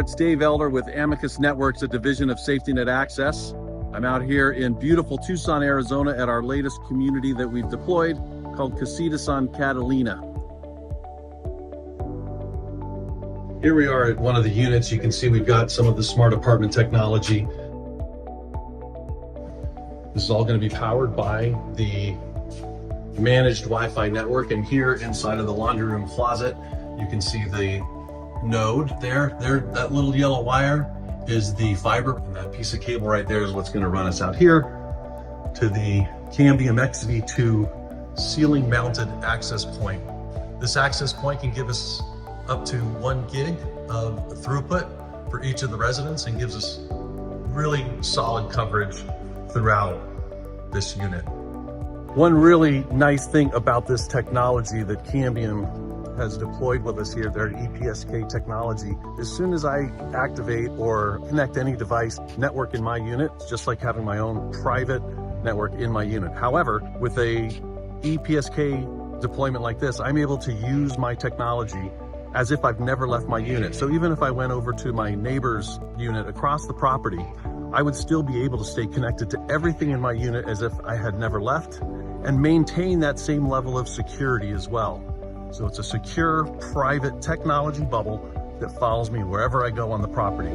it's Dave Elder with Amicus Networks, a division of Safety Net Access. I'm out here in beautiful Tucson, Arizona at our latest community that we've deployed called Casitas on Catalina. Here we are at one of the units. You can see we've got some of the smart apartment technology. This is all going to be powered by the managed Wi-Fi network, and here inside of the laundry room closet you can see the node there. That little yellow wire is the fiber, and that piece of cable right there is what's going to run us out here to the Cambium XV2 ceiling mounted access point. This access point can give us up to 1 gig of throughput for each of the residents and gives us really solid coverage throughout this unit. One really nice thing about this technology that Cambium has deployed with us here, their EPSK technology, as soon as I activate or connect any device network in my unit, it's just like having my own private network in my unit. However, with a EPSK deployment like this, I'm able to use my technology as if I've never left my unit. So even if I went over to my neighbor's unit across the property, I would still be able to stay connected to everything in my unit as if I had never left and maintain that same level of security as well. So it's a secure, private technology bubble that follows me wherever I go on the property.